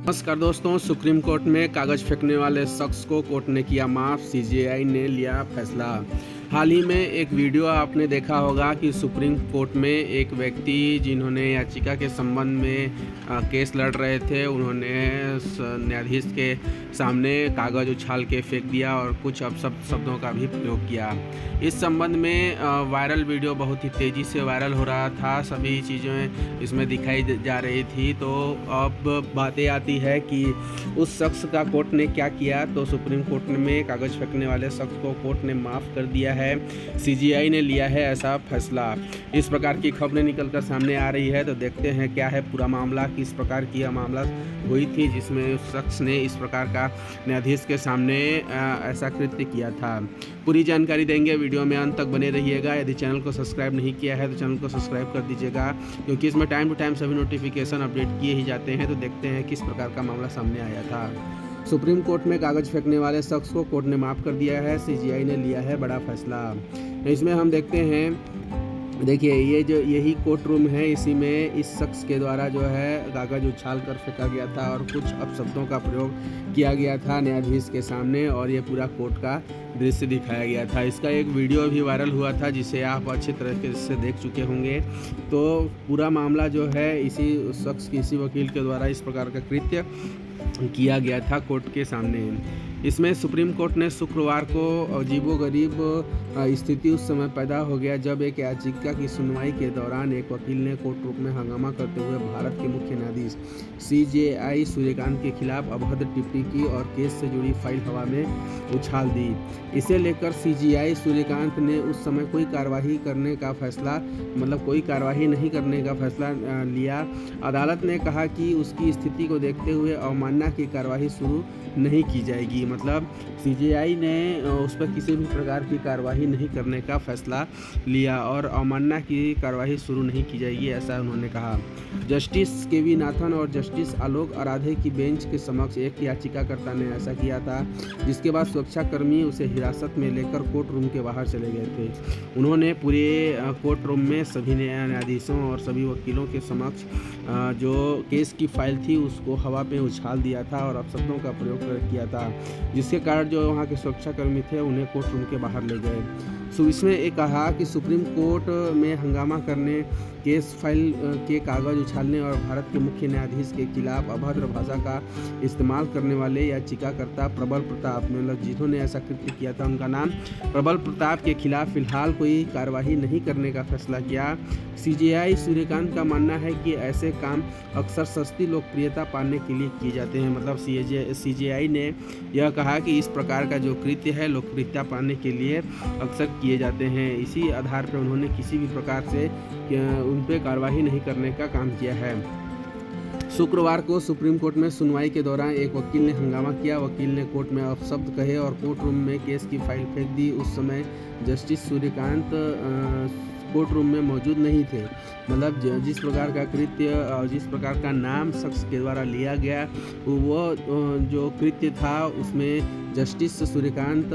नमस्कार दोस्तों, supreme court में कागज़ फेंकने वाले शख्स को कोर्ट ने किया माफ़, सीजेआई ने लिया फैसला। हाल ही में एक वीडियो आपने देखा होगा कि सुप्रीम कोर्ट में एक व्यक्ति जिन्होंने याचिका के संबंध में केस लड़ रहे थे, उन्होंने न्यायाधीश के सामने कागज़ उछाल के फेंक दिया और कुछ अपशब्द शब्दों का भी प्रयोग किया। इस संबंध में वायरल वीडियो बहुत ही तेज़ी से वायरल हो रहा था, सभी चीज़ें इसमें दिखाई जा रही थी। तो अब बातें आती है कि उस शख्स का कोर्ट ने क्या किया। तो सुप्रीम कोर्ट में कागज़ फेंकने वाले शख्स को कोर्ट ने माफ़ कर दिया है। सीजेआई ने लिया है ऐसा फैसला। इस प्रकार की खबरें निकलकर सामने आ रही है, तो देखते हैं क्या है पूरा मामला, किस प्रकार की यह मामला हुई थी जिसमें उस शख्स ने इस प्रकार का न्यायाधीश के सामने ऐसा कृत्य किया था। पूरी जानकारी देंगे, वीडियो में अंत तक बने रहिएगा। यदि चैनल को सब्सक्राइब नहीं किया है तो चैनल को सब्सक्राइब कर दीजिएगा, क्योंकि इसमें टाइम टू टाइम सभी नोटिफिकेशन अपडेट किए ही जाते हैं। तो देखते हैं किस प्रकार का मामला सामने आया था। सुप्रीम कोर्ट में कागज़ फेंकने वाले शख्स को कोर्ट ने माफ़ कर दिया है, सीजेआई ने लिया है बड़ा फैसला। इसमें हम देखते हैं, देखिए यही कोर्ट रूम है, इसी में इस शख्स के द्वारा जो है कागज़ उछाल कर फेंका गया था और कुछ अपशब्दों का प्रयोग किया गया था न्यायाधीश के सामने, और ये पूरा कोर्ट का दृश्य दिखाया गया था। इसका एक वीडियो भी वायरल हुआ था जिसे आप अच्छे तरीके से देख चुके होंगे। तो पूरा मामला जो है इसी शख्स किसी वकील के द्वारा इस प्रकार का कृत्य किया गया था कोर्ट के सामने। इसमें सुप्रीम कोर्ट ने शुक्रवार को अजीबोगरीब स्थिति उस समय पैदा हो गया जब एक याचिका की सुनवाई के दौरान एक वकील ने कोर्ट रूम में हंगामा करते हुए भारत के मुख्य न्यायाधीश सीजेआई सूर्यकांत के खिलाफ अभद्र टिप्पणी की और केस से जुड़ी फाइल हवा में उछाल दी। इसे लेकर सीजेआई सूर्यकांत ने उस समय कोई कार्रवाई करने का फैसला कोई कार्रवाई नहीं करने का फैसला लिया। अदालत ने कहा कि उसकी स्थिति को देखते हुए अवमानना की कार्रवाई शुरू नहीं की जाएगी। मतलब सीजेआई ने उस पर किसी भी प्रकार की कार्रवाई नहीं करने का फैसला लिया और अवमानना की कार्रवाई शुरू नहीं की जाएगी, ऐसा उन्होंने कहा। जस्टिस केवी नाथन और जस्टिस आलोक आराधे की बेंच के समक्ष एक याचिकाकर्ता ने ऐसा किया था, जिसके बाद सुरक्षाकर्मी उसे हिरासत में लेकर कोर्ट रूम के बाहर चले गए थे। उन्होंने पूरे कोर्ट रूम में सभी न्यायाधीशों और सभी वकीलों के समक्ष जो केस की फाइल थी उसको हवा में उछाल दिया था और अपशब्दों का प्रयोग किया था, जिसके कारण जो वहाँ के सुरक्षाकर्मी थे उन्हें कोर्ट रूम के बाहर ले गए। इसमें एक कहा कि सुप्रीम कोर्ट में हंगामा करने, केस फाइल के कागज़ उछालने और भारत के मुख्य न्यायाधीश के खिलाफ अभद्र भाषा का इस्तेमाल करने वाले याचिकाकर्ता प्रबल प्रताप, जिन्होंने ऐसा कृत्य किया था उनका नाम प्रबल प्रताप के खिलाफ फिलहाल कोई कार्रवाई नहीं करने का फैसला किया। सीजेआई सूर्यकांत का मानना है कि ऐसे काम अक्सर सस्ती लोकप्रियता पाने के लिए किए जाते हैं। मतलब सीजेआई ने यह कहा कि इस प्रकार का जो कृत्य है लोकप्रियता पाने के लिए अक्सर किए जाते हैं। इसी आधार पर उन्होंने किसी भी प्रकार से उन पर कार्रवाई नहीं करने का काम किया है। शुक्रवार को सुप्रीम कोर्ट में सुनवाई के दौरान एक वकील ने हंगामा किया। वकील ने कोर्ट में अपशब्द कहे और कोर्ट रूम में केस की फाइल फेंक दी। उस समय जस्टिस सूर्यकांत कोर्ट रूम में मौजूद नहीं थे। मतलब जिस प्रकार का कृत्य और जिस प्रकार का नाम शख्स के द्वारा लिया गया, वो जो कृत्य था उसमें जस्टिस सूर्यकांत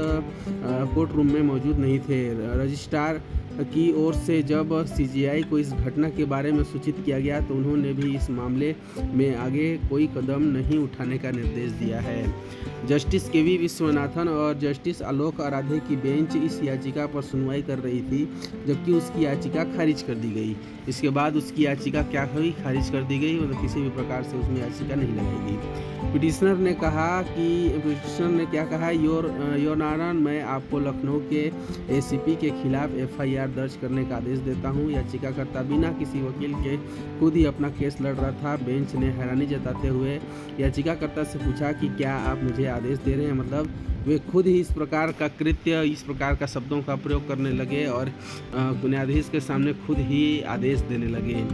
कोर्ट रूम में मौजूद नहीं थे। रजिस्ट्रार की ओर से जब सीजेआई को इस घटना के बारे में सूचित किया गया तो उन्होंने भी इस मामले में आगे कोई कदम नहीं उठाने का निर्देश दिया है। जस्टिस केवी विश्वनाथन और जस्टिस आलोक आराधे की बेंच इस याचिका पर सुनवाई कर रही थी, जबकि उसकी याचिका खारिज कर दी गई। इसके बाद उसकी याचिका क्या हुई, खारिज कर दी गई, मतलब किसी भी प्रकार से उसमें याचिका नहीं लगाई गई। पिटिशनर ने क्या कहा, योर ऑनर, मैं आपको लखनऊ के एसीपी के खिलाफ एफआईआर दर्ज करने का आदेश देता हूं। याचिकाकर्ता बिना किसी वकील के खुद ही अपना केस लड़ रहा था। बेंच ने हैरानी जताते हुए याचिकाकर्ता से पूछा कि क्या आप मुझे आदेश दे रहे हैं। मतलब वे खुद ही इस प्रकार का कृत्य, इस प्रकार का शब्दों का प्रयोग करने लगे और न्यायाधीश के सामने खुद ही आदेश देने लगे,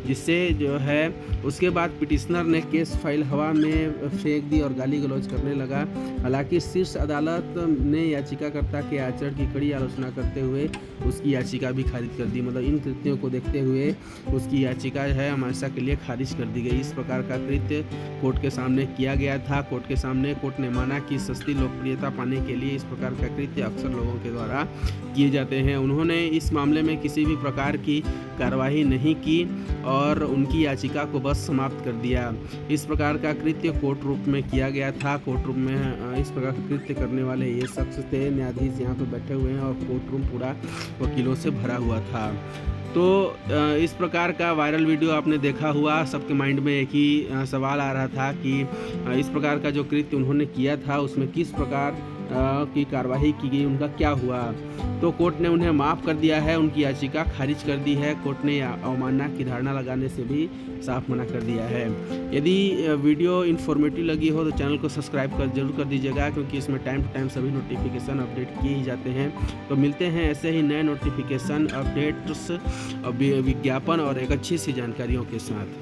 जिससे जो है उसके बाद पिटिशनर ने केस फाइल हवा में फेंक दी और गाली गलौज करने लगा। हालांकि शीर्ष अदालत ने याचिकाकर्ता के आचरण की कड़ी आलोचना करते हुए उसकी याचिका भी खारिज कर दी। मतलब इन कृत्यों को देखते हुए उसकी याचिका है हमेशा के लिए खारिज कर दी गई। इस प्रकार का कृत्य कोर्ट के सामने किया गया था। कोर्ट के सामने कोर्ट ने माना कि सस्ती लोकप्रियता सहायता पाने के लिए इस प्रकार का कृत्य अक्सर लोगों के द्वारा किए जाते हैं। उन्होंने इस मामले में किसी भी प्रकार की कार्रवाई नहीं की और उनकी याचिका को बस समाप्त कर दिया। इस प्रकार का कृत्य कोर्ट रूम में किया गया था। कोर्ट रूम में इस प्रकार का कृत्य करने वाले ये शख्स थे। न्यायाधीश यहाँ पर बैठे हुए हैं और कोर्ट रूम पूरा वकीलों से भरा हुआ था। तो इस प्रकार का वायरल वीडियो आपने देखा हुआ, सबके माइंड में एक ही सवाल आ रहा था कि इस प्रकार का जो कृत्य उन्होंने किया था उसमें किस प्रकार की कार्रवाई की गई, उनका क्या हुआ। तो कोर्ट ने उन्हें माफ़ कर दिया है, उनकी याचिका खारिज कर दी है। कोर्ट ने अवमानना की धारणा लगाने से भी साफ मना कर दिया है। यदि वीडियो इन्फॉर्मेटिव लगी हो तो चैनल को सब्सक्राइब जरूर कर दीजिएगा, क्योंकि इसमें टाइम टू टाइम सभी नोटिफिकेशन अपडेट किए ही जाते हैं। तो मिलते हैं ऐसे ही नए नोटिफिकेशन, अपडेट्स, विज्ञापन और एक अच्छी सी जानकारियों के साथ।